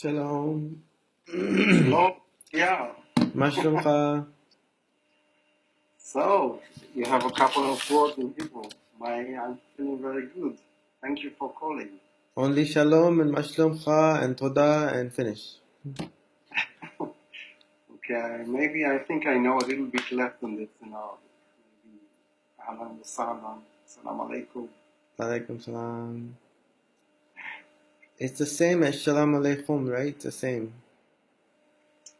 Shalom. Hello. Yeah. Mashlumcha. So you have a couple of words in Hebrew. I'm feeling very good. Thank you for calling. Only shalom and mashlumcha and toda and finish. Okay. Maybe I think I know a little bit less than this in Arabic. Maybe Ahlan wa sahlan, salam alaikum. Alaikum salam. It's the same as shalom alaikum, right? It's the same.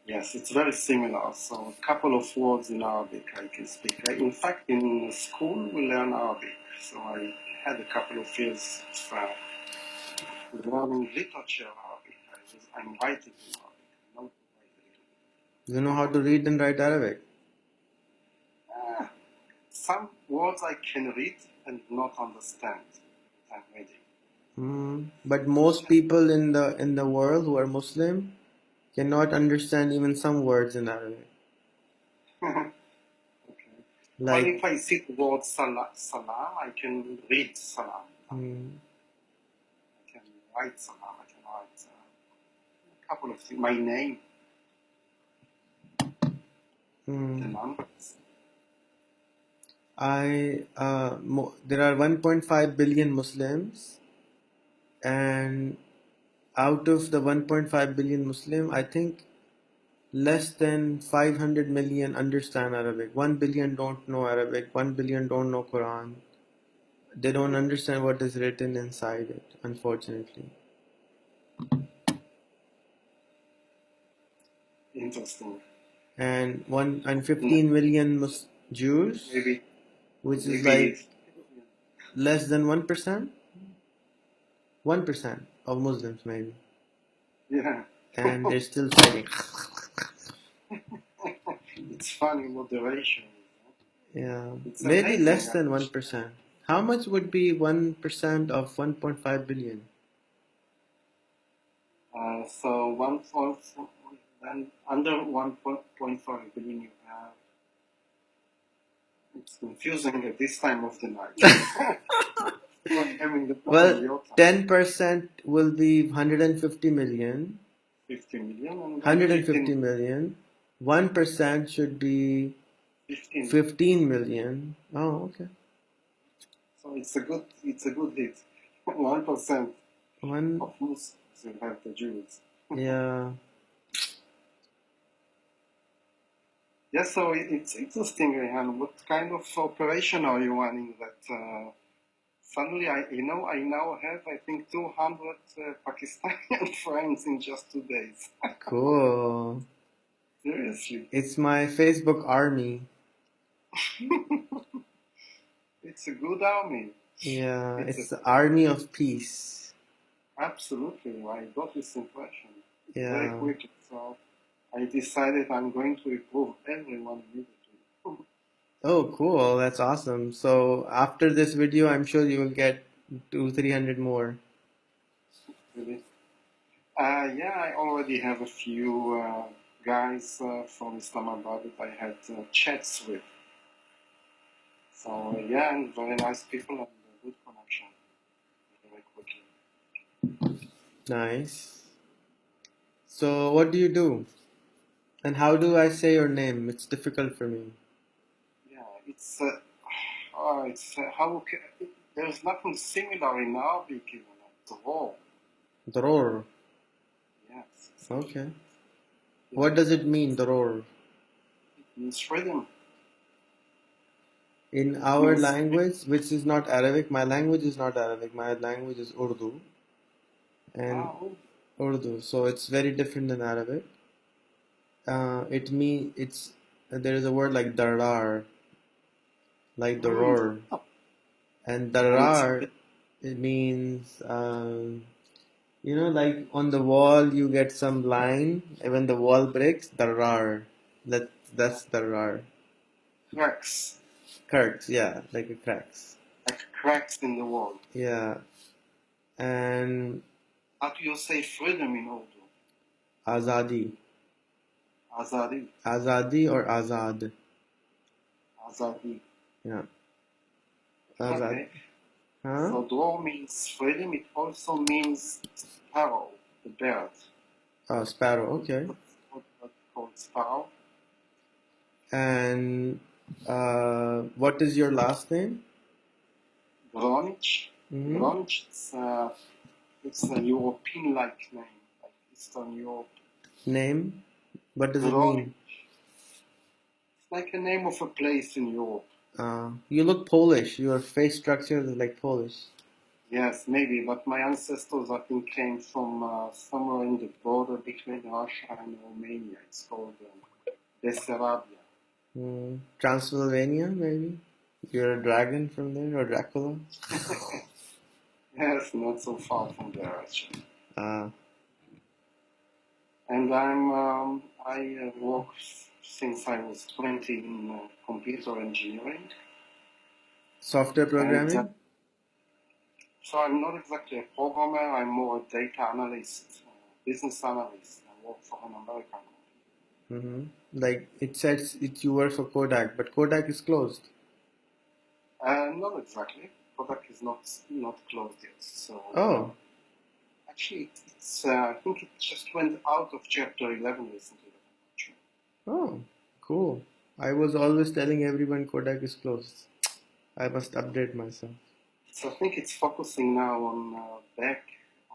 Yes, it's very similar. So a couple of words in Arabic I can speak. In fact, in school we learn Arabic. So I had a couple of years of learning literature Arabic. I'm writing in Arabic. I know to write a little bit. You know how to read and write Arabic? Some words I can read and not understand. I'm reading. But most people in the world who are Muslim cannot understand even some words in Arabic. Okay. Well, Like, if I see the word salam, I can read salam. I can write salam. I can write a couple of things. My name, the numbers. there are 1.5 billion Muslims, and out of the 1.5 billion Muslim, I think less than 500 million understand Arabic. 1 billion don't know Arabic. 1 billion don't know Quran. They don't understand what is written inside it, unfortunately. Interesting. And 15 million Jews, Maybe. which is Maybe. like less than 1%. 1% of Muslims, maybe. Yeah. And they're still fighting. It's funny moderation. Yeah, It's maybe amazing, less than actually. 1%. How much would be 1% of 1.5 billion? So then under 1.5 billion you have. It's confusing at this time of the night. Not having the proper real time. 10% will be 150 million. 50 million and then 150 million. 1% should be 15. 15 million. Oh, okay. So it's a good hit. 1% One, of Muslims will have the Jews. yeah. Yeah, so it's interesting, Rehan. What kind of operation are you running that suddenly I now have, I think, 200 Pakistani friends in just 2 days. Cool. Seriously. It's my Facebook army. It's a good army. Yeah, it's the army of peace. Absolutely. I got this impression very Yeah. quickly. So I decided I'm going to improve everyone immediately. Oh, cool. That's awesome. So after this video, I'm sure you will get 300 more. Really. Yeah, I already have a few guys from Islamabad that I had chats with. So yeah, and very nice people and a good connection. Very quickly. Nice. So what do you do? And how do I say your name? It's difficult for me. Yeah, it's there's nothing similar in Arabic even like Dror. Dror. Yes. Okay. What does it mean, Dror? It means freedom. In our language, which is not Arabic, my language is not Arabic. My language is Urdu. And Urdu. So it's very different than Arabic. There is a word like darar, like daror. And darar, it means, like on the wall you get some line, and when the wall breaks, darar. That's darar. Cracks. Cracks, yeah, like a cracks. Like cracks in the wall. Yeah. And how do you say freedom in Urdu? Azadi. Azadi. Azadi or Azad. Azadi. Yeah. Azad. Okay. Huh? So Dror means freedom. It also means sparrow, the bird. Sparrow. Okay. called Sparrow. And what is your last name? Gronich. Mm-hmm. Gronich, it's a European-like name, like Eastern Europe. Name? What does it Gronich. mean? It's like a name of a place in Europe. You look Polish. Your face structure is like Polish. Yes, maybe, but my ancestors, I think, came from somewhere in the border between Russia and Romania. It's called Bessarabia. Transylvania, maybe? You're a dragon from there, or Dracula? Yes, not so far from there, actually. Uh, And I work since I was 20 in computer engineering. Software And programming? so I'm not exactly a programmer, I'm more a data analyst, business analyst. I work for an American company. Like it says you work for Kodak, but Kodak is closed. Not exactly. Kodak is not closed yet. So Oh, actually, I think it just went out of Chapter 11 recently. oh, cool. I was always telling everyone Kodak is closed. I must update myself. So I think it's focusing now on back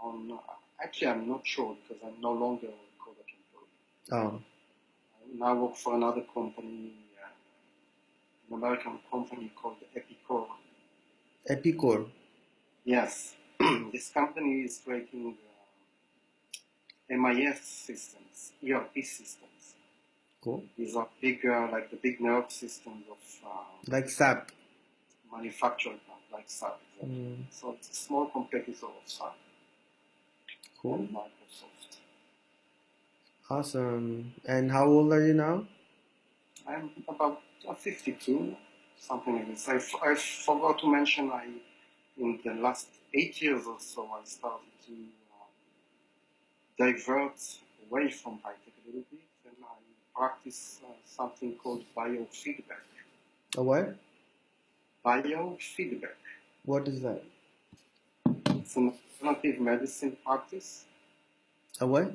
on. Actually, I'm not sure because I'm no longer a Kodak employee. Oh, I now work for another company, an American company called Epicor. Epicor. Yes, this company is creating MIS systems, ERP systems. Cool. These are big, like the big nerve systems of Like SAP. manufacturing, like SAP. Exactly. So it's a small competitor of SAP Cool. and Microsoft. Awesome. And how old are you now? I'm about 52, something like this. I forgot to mention in the last 8 years or so, I started to divert away from high tech a little bit, and I practice something called biofeedback. A what? Biofeedback. What is that? It's an alternative medicine practice. A what?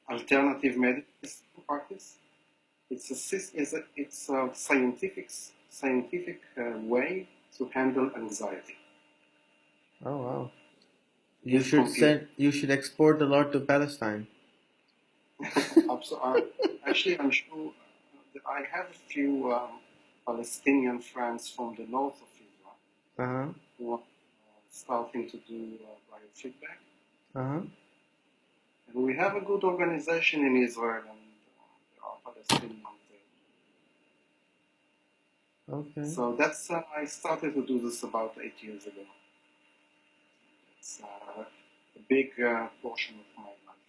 Alternative medicine practice. It's a scientific way to handle anxiety. Oh wow. Computer. You should export a lot to Palestine. Actually, I'm sure I have a few Palestinian friends from the north of Israel who are starting to do biofeedback. And we have a good organization in Israel, and there are Palestinians there. Okay. So that's I started to do this about 8 years ago. It's a big portion of my life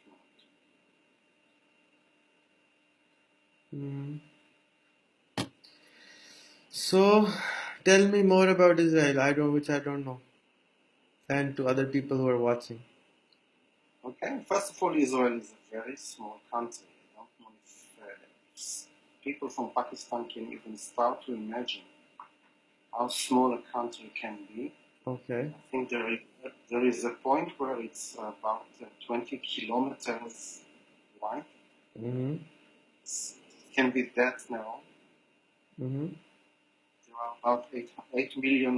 now. So, tell me more about Israel. Which I don't know, and to other people who are watching. Okay, first of all, Israel is a very small country. I don't know if people from Pakistan can even start to imagine how small a country can be. Okay. I think there is a point where it's about 20 kilometers wide. It can be that narrow. There are about 8 million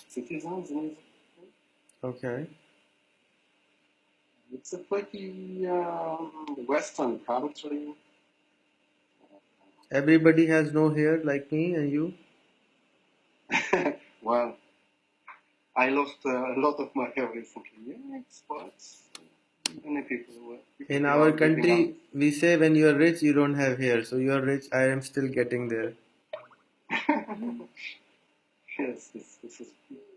citizens in Israel. Okay. It's a pretty Western country. Everybody has no hair like me and you. Well, I lost a lot of my hair recently. Yeah, but many people In are our living country, we say when you are rich, you don't have hair. So you are rich. I am still getting there. Yes, this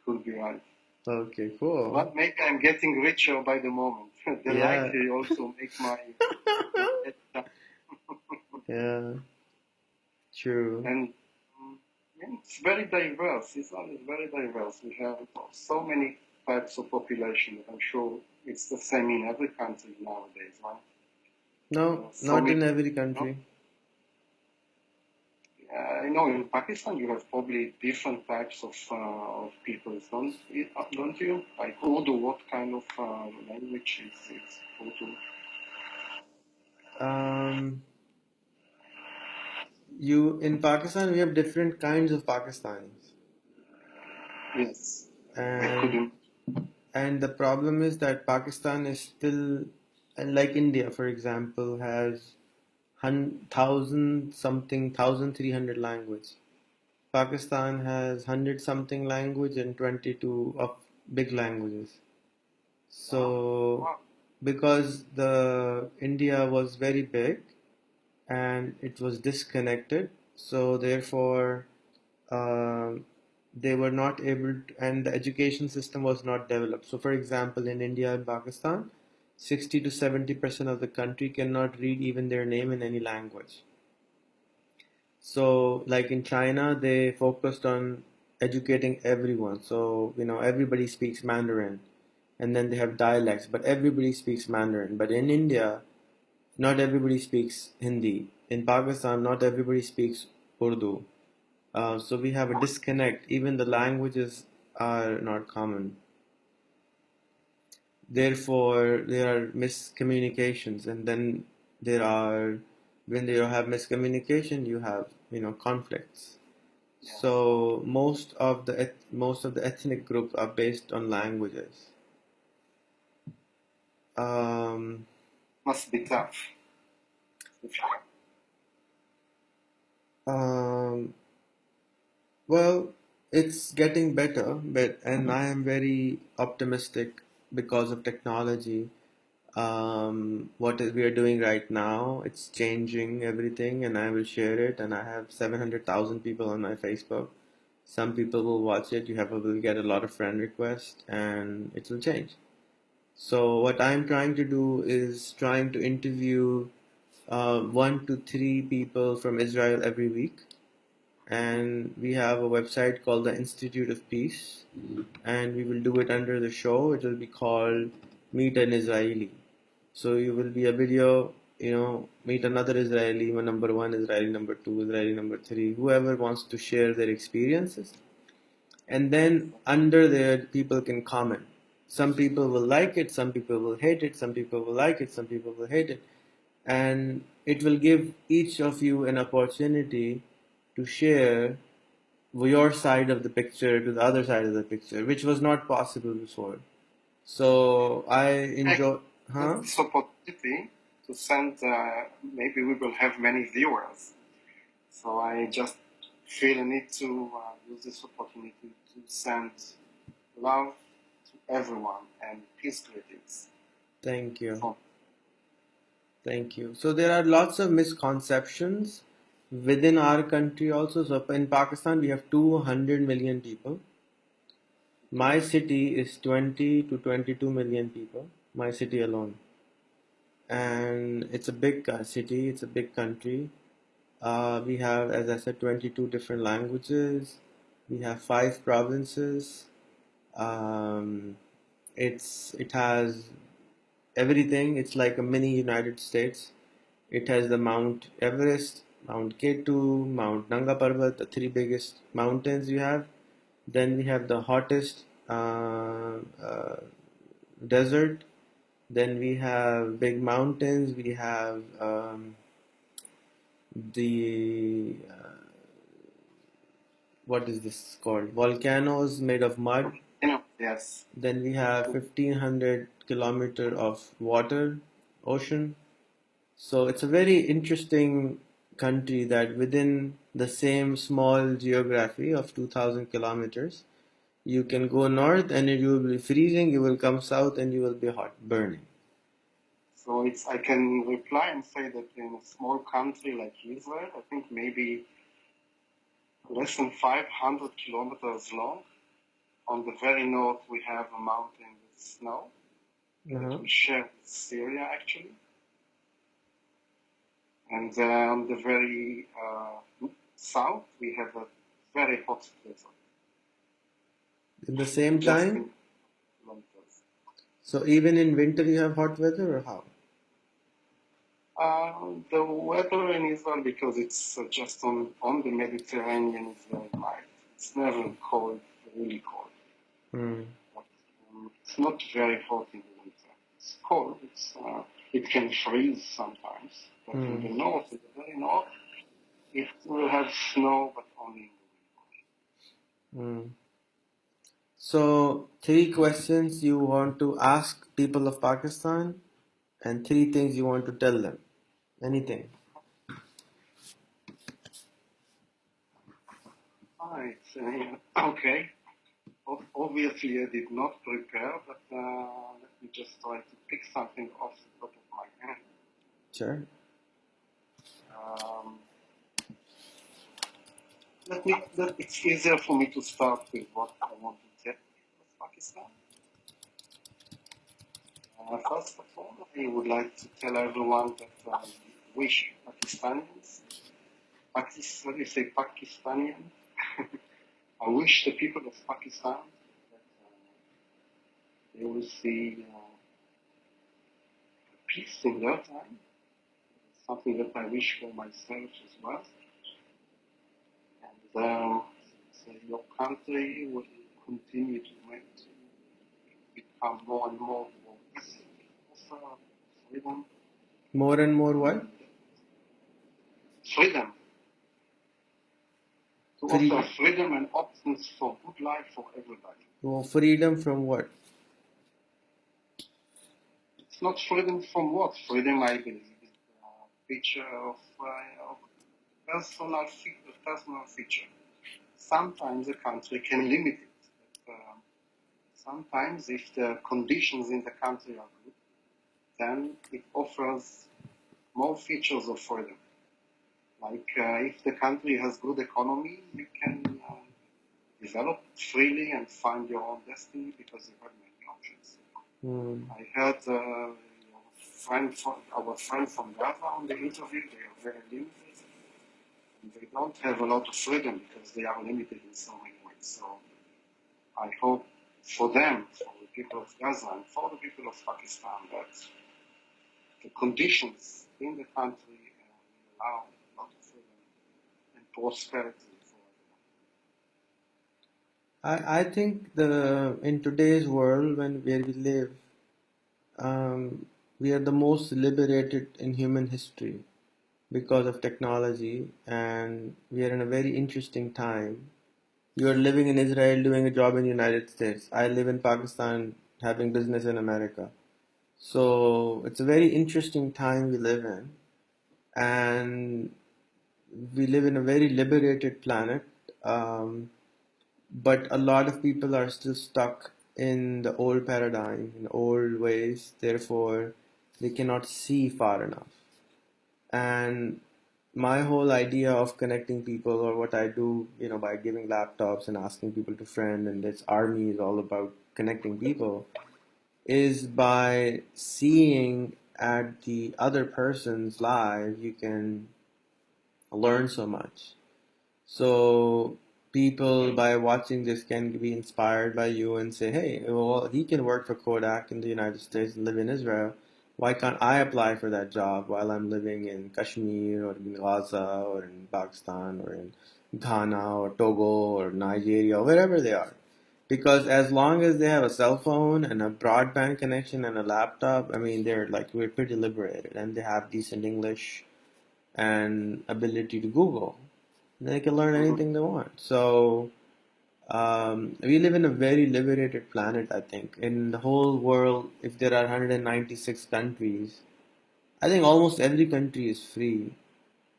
could be right. Okay, cool. But maybe I'm getting richer by the moment. The light will also make my head shine. Yeah, true. And it's very diverse. Israel is very diverse. We have so many types of population that I'm sure it's the same in every country nowadays, right? No, not in every country. I know in Pakistan you have probably different types of people, don't you? Like Urdu, what kind of language is Urdu? Um, you in Pakistan, we have different kinds of Pakistanis, Yes, I and couldn't. the problem is that Pakistan is still, and like India, for example, has thousand something 1,300 language. Pakistan has 100 something language and 22 of big languages. Wow, So wow. because the India was very big and it was disconnected, so therefore um they were not able to, and the education system was not developed. So for example, in India and Pakistan, 60 to 70% of the country cannot read even their name in any language. So, like in China, they focused on educating everyone. So, everybody speaks Mandarin, and then they have dialects, but everybody speaks Mandarin. But in India, not everybody speaks Hindi. In Pakistan, not everybody speaks Urdu. So we have a disconnect. Even the languages are not common. Therefore, there are miscommunications, and then there are when you have miscommunication, you have conflicts. Yes, So most of the ethnic groups are based on languages. Um, must be tough. If you- um, well, it's getting better, and I am very optimistic because of technology. We are doing right now, it's changing everything, and I will share it. And I have 700,000 people on my Facebook. Some people will watch it. Will get a lot of friend requests, and it will change. So what I'm trying to do is trying to interview 1 to 3 people from Israel every week, and we have a website called the Institute of Peace, and we will do it under the show. It will be called Meet an Israeli. So you will be a video, meet another Israeli, number one Israeli, number two Israeli, number three, whoever wants to share their experiences, and then under there people can comment. Some people will like it, some people will hate it, some people will like it, some people will hate it, and it will give each of you an opportunity to share your side of the picture to the other side of the picture, which was not possible before. So I take enjoy. Huh? this opportunity to send, maybe we will have many viewers. So I just feel a need to use this opportunity to send love to everyone and peace greetings. Thank you. So, Thank you. So there are lots of misconceptions within our country also. So in Pakistan, we have 200 million people. My city is 20 to 22 million people, my city alone. And it's a big city, it's a big country. We have, as I said, 22 different languages. We have 5 provinces. Um, it has everything. It's like a mini United States. It has the Mount Everest, Mount K2, Mount Nanga Parbat, the three biggest mountains you have. Then we have the hottest desert. Then we have big mountains. We have the what is this called? Volcanoes made of mud. yes, Then we have 1,500 kilometer of water, ocean. So it's a very interesting country that within the same small geography of 2,000 kilometers, you can go north and you will be freezing, you will come south and you will be hot, burning. so I can reply and say that in a small country like Israel, I think maybe less than 500 kilometers long. On the very north, we have a mountain with snow that Uh-huh. we share with Syria actually. And on the very south, we have a very hot desert, In the same just time, in kilometers. so even in winter you have hot weather or how? The weather in Israel, because it's just on the Mediterranean, is very mild. It's never cold, really cold. Mm. But, it's not very hot in the winter. It's cold. It can freeze sometimes. But in the north, in the very north, it will have snow, but only in the winter. Mm. So, three questions you want to ask people of Pakistan, and three things you want to tell them. Anything. Right. Okay. Obviously, I did not prepare, but let me just try to pick something off the top of my head. Sure. Um, it's easier for me to start with what I want to tell people of Pakistan. First of all, I would like to tell everyone that I wish Pakistanians, what do you say, Pakistanian? I wish the people of Pakistan that they will see peace in their time. It's something that I wish for myself as well. And so your country will continue to become more and more offer freedom. More and more what? Freedom. To Free. offer freedom and options for good life for everybody. Oh, freedom from what? It's not freedom from what? Freedom, I believe, is a picture of personal feature. Sometimes a country can limit it. But, sometimes, if the conditions in the country are good, then it offers more features of freedom. Like if the country has good economy, you can develop freely and find your own destiny because you have many options. I heard our friend from Gaza on the interview. They are very limited, and they don't have a lot of freedom because they are limited in so many ways. So I hope for them, for the people of Gaza, and for the people of Pakistan, that the conditions in the country will allow a lot of freedom and prosperity for everyone. I think in today's world where we live, we are the most liberated in human history because of technology, and we are in a very interesting time. You are living in Israel, doing a job in the United States. I live in Pakistan, having business in America. So it's a very interesting time we live in, and we live in a very liberated planet. Um, but a lot of people are still stuck in the old paradigm, in old ways. Therefore, they cannot see far enough. And my whole idea of connecting people, or what I do, by giving laptops and asking people to friend, and this army is all about connecting people, is by seeing at the other person's life, you can learn so much. So people, by watching this, can be inspired by you and say, hey, well, he can work for Kodak in the United States and live in Israel. Why can't I apply for that job while I'm living in Kashmir or in Gaza or in Pakistan or in Ghana or Togo or Nigeria or wherever they are? Because as long as they have a cell phone and a broadband connection and a laptop, I mean, we're pretty liberated, and they have decent English and ability to Google. They can learn anything they want. So we live in a very liberated planet, I think. In the whole world, if there are 196 countries, I think almost every country is free.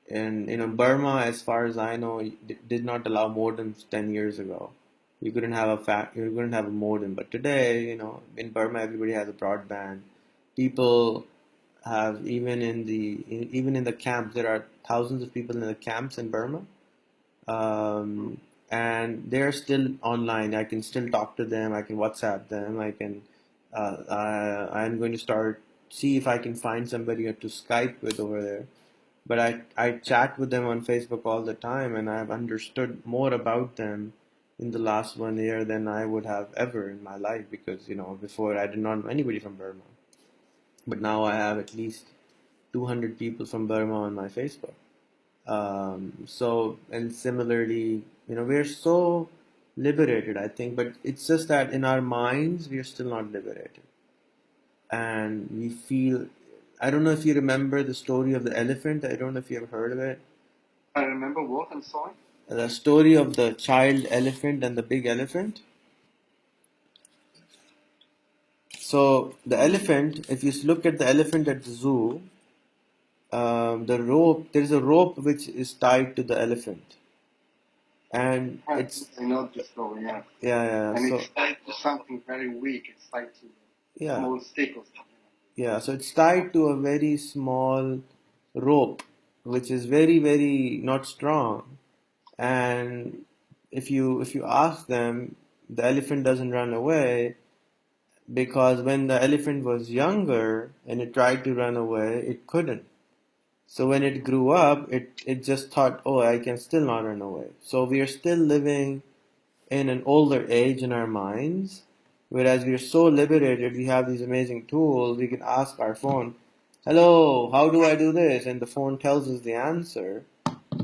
And Burma, as far as I know, did not allow modems 10 years ago. You couldn't have a modem. But today, in Burma, everybody has a broadband. People have even in the camps. There are thousands of people in the camps in Burma, um, and they're still online. I can still talk to them. I can WhatsApp them. I'm going to start see if I can find somebody to Skype with over there. But I chat with them on Facebook all the time, and I've understood more about them in the last 1 year than I would have ever in my life, because before I did not know anybody from Burma, but now I have at least 200 people from Burma on my Facebook. So, and similarly, we're so liberated, I think, but it's just that in our minds, we're still not liberated. And we feel, I don't know if you remember the story of the elephant. I don't know if you have heard of it. I remember what? I'm sorry. The story of the child elephant and the big elephant. So the elephant, if you look at the elephant at the zoo, there's a rope which is tied to the elephant, and it's I know the story, yeah. yeah. And So it's tied to something very weak. It's tied to a yeah, small stick or something. yeah. So it's tied to a very small rope, which is very very not strong. And if you ask them, the elephant doesn't run away because when the elephant was younger and it tried to run away, it couldn't. So when it grew up, it just thought, oh, I can still not run away. So we are still living in an older age in our minds, whereas we are so liberated, we have these amazing tools. We can ask our phone, hello, how do I do this? And the phone tells us the answer.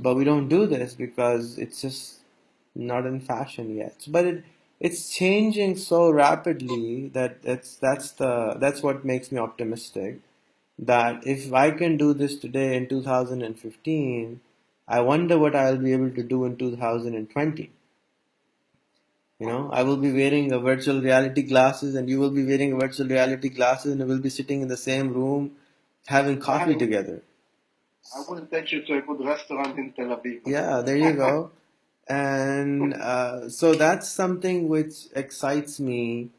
But we don't do this because it's just not in fashion yet. But it's changing so rapidly that that's what makes me optimistic that if I can do this today in 2015, I wonder what I'll be able to do in 2020. I will be wearing a virtual reality glasses and you will be wearing a virtual reality glasses and we'll be sitting in the same room having coffee together. I will take you to a good restaurant in Tel Aviv. Yeah, there you go. And so that's something which excites me,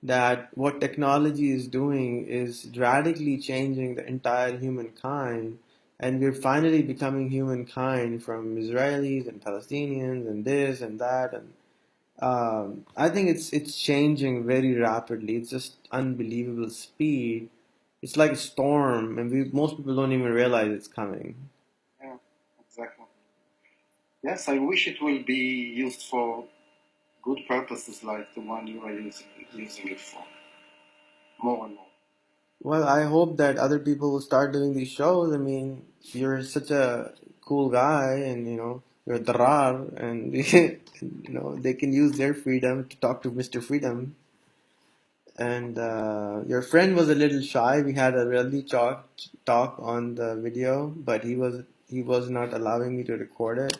that what technology is doing is radically changing the entire humankind. And we're finally becoming humankind from Israelis and Palestinians and this and that. And I think it's changing very rapidly. It's just unbelievable speed. It's like a storm, and most people don't even realize it's coming. Yeah, exactly. Yes, I wish it will be used for good purposes like the one you are using it for. More and more. Well, I hope that other people will start doing these shows. I mean, you're such a cool guy, and you're Dror, and they can use their freedom to talk to Mr. Freedom. And your friend was a little shy. We had a really talk on the video, but he was not allowing me to record it.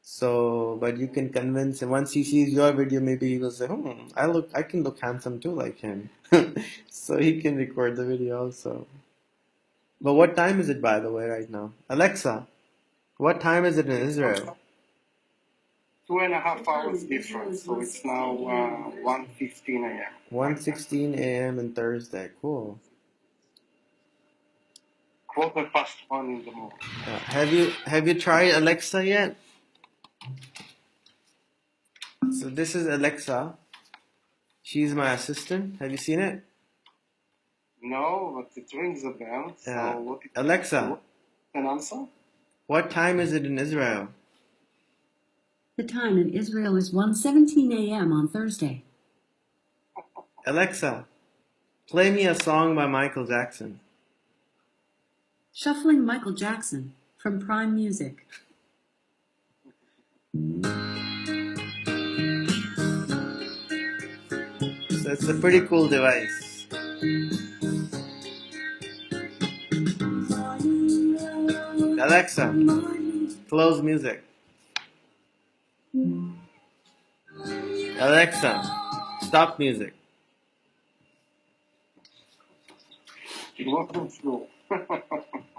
So, but you can convince him once he sees your video, maybe he will say, I can look handsome too like him." So he can record the video also. But what time is it, by the way, right now? Alexa, what time is it in Israel? 2.5 hours difference, so it's now 1:15 a.m. 1:16 a.m. on Thursday. Cool. 1:15 in the morning. Have you tried Alexa yet? So this is Alexa. She's my assistant. Have you seen it? No, but it rings a bell. So what? Alexa, an answer? what time is it in Israel? The time in Israel is 1:17 a.m. on Thursday. Alexa, play me a song by Michael Jackson. Shuffling Michael Jackson from Prime Music. So it's a pretty cool device. Alexa, close music. Alexa, stop music. It wasn't true.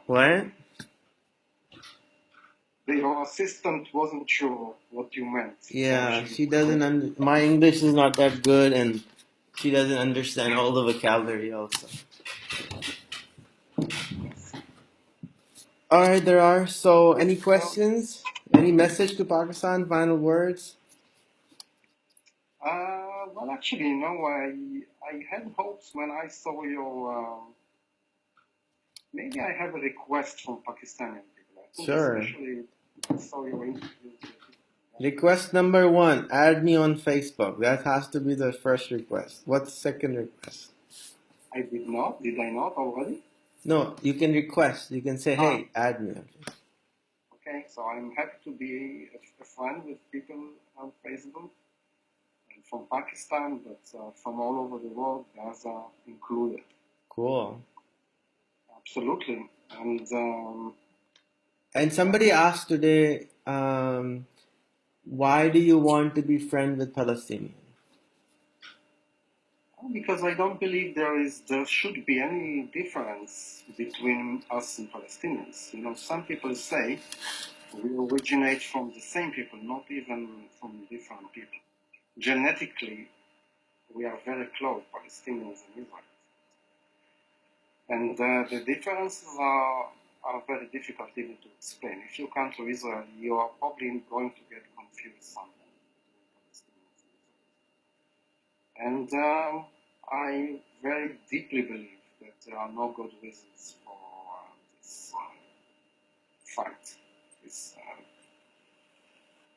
What? Your assistant wasn't sure what you meant. Yeah, she doesn't. My English is not that good, and she doesn't understand all the vocabulary also. All right, there are. So, any questions? Any message to Pakistan? Final words? Well, actually, I had hopes when I saw your. Maybe I have a request from Pakistani people. I think Sure. especially I saw your interviews. Request number 1: add me on Facebook. That has to be the first request. What's the second request? I did not. Did I not already? No, you can request. You can say, Ah, hey, add me. okay, so I'm happy to be a friend with people on Facebook and from Pakistan, but from all over the world, Gaza included. Cool. Absolutely. And somebody asked today, why do you want to be friends with Palestinians? Because I don't believe there should be any difference between us and Palestinians. You know, some people say we originate from the same people, not even from different people. Genetically, we are very close, Palestinians and Israelis. And the differences are very difficult even to explain. If you come to Israel, you are probably going to get confused sometimes between Palestinians and Israelis. And I very deeply believe that there are no good reasons for this fight. This,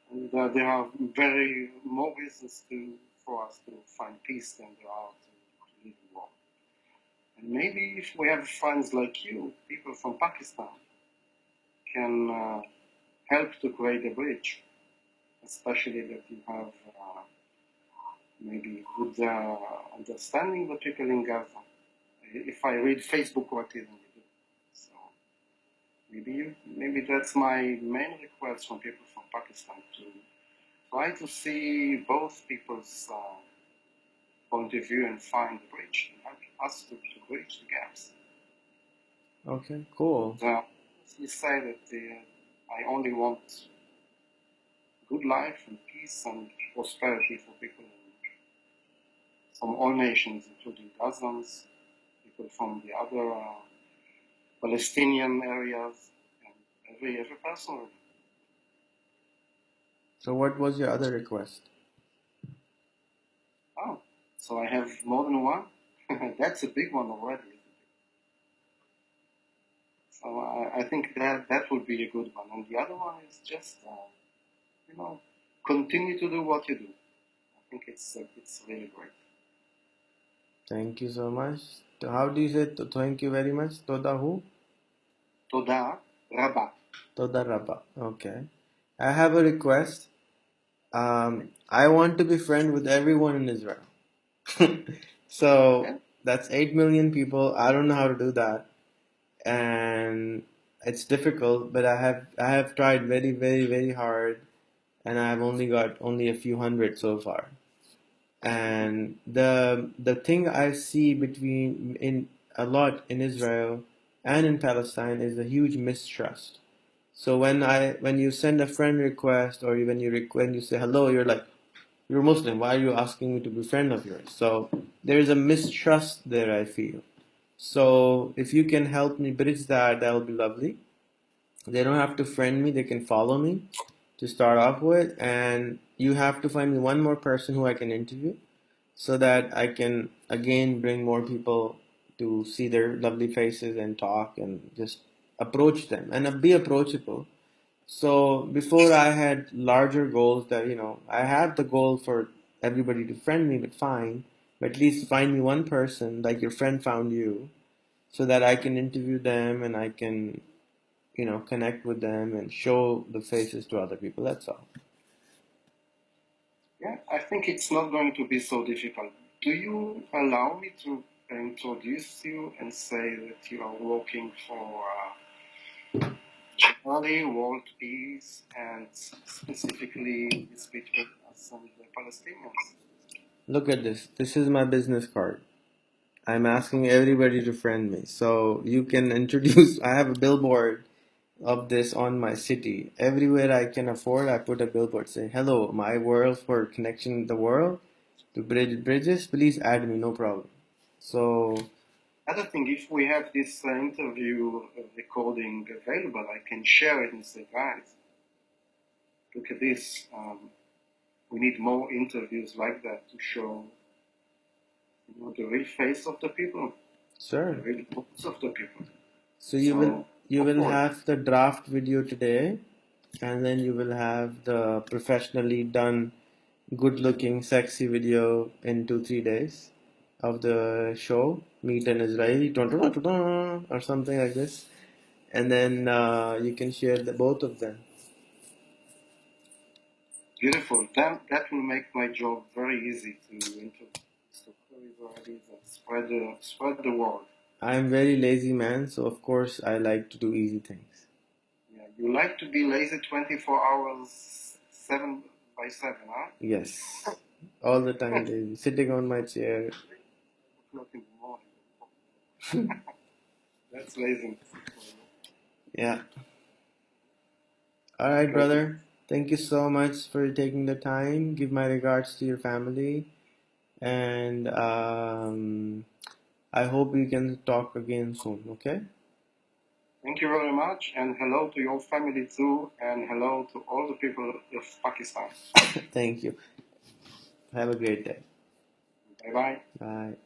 and there are very more reasons for us to find peace than there are to live in war. And maybe if we have friends like you, people from Pakistan, can help to create a bridge, especially that you have maybe good understanding with people in Gaza. If I read Facebook what you do, so maybe that's my main request from people from Pakistan to try to see both people's point of view and find a bridge and help us to bridge the gaps. Okay, cool. You say that I only want good life and peace and prosperity for people from all nations, including Gazans, people from the other Palestinian areas, and every person. So what was your other request? Oh, so I have more than one? That's a big one already. So I think that would be a good one. And the other one is just, continue to do what you do. I think it's really great. Thank you so much. How do you say thank you very much? Toda who? Toda Rabba. Toda Rabba. Okay. I have a request. I want to be friend with everyone in Israel. So Okay? that's 8 million people. I don't know how to do that. And it's difficult, but I have tried very, very, very hard, and I've only got only a few hundred so far. And the thing I see between in a lot in Israel and in Palestine is a huge mistrust. So when you send a friend request, or when you say hello, you're like, you're Muslim, why are you asking me to be a friend of yours? So there is a mistrust there, I feel. So if you can help me bridge that, that will be lovely. They don't have to friend me, they can follow me to start off with, and you have to find me one more person who I can interview so that I can again bring more people to see their lovely faces and talk and just approach them and be approachable. So before I had larger goals that, I have the goal for everybody to friend me, but fine, but at least find me one person like your friend found you so that I can interview them and I can, connect with them and show the faces to other people. That's all. Yeah, I think it's not going to be so difficult. Do you allow me to introduce you and say that you are working for generally world peace and specifically peace between us and the Palestinians? Look at this. This is my business card. I'm asking everybody to friend me. So you can introduce, I have a billboard of this on my city. Everywhere I can afford, I put a billboard saying, hello, my world for connection the world to bridge bridges. Please add me, no problem. So, Other thing, if we have this interview recording available, I can share it and say, guys, look at this. We need more interviews like that to show the real face of the people, the sure. real voice of the people. So you will So, you of will course, have the draft video today, and then you will have the professionally done, good looking, sexy video in 2 3 days. of the show, Meet an Israeli, or something like this, and then you can share both of them. Beautiful. That will make my job very easy to interview Israelis and spread the word. I'm very lazy man, so of course I like to do easy things. Yeah, you like to be lazy 24 hours, 7 by 7, huh? Yes, all the time lazy, sitting on my chair. O'clock in the morning. That's laziness. Yeah. All right, brother. Thank you so much for taking the time. Give my regards to your family, and I hope we can talk again soon. Okay. Thank you very much, and hello to your family too, and hello to all the people of Pakistan. Thank you. Have a great day. Bye bye. Bye.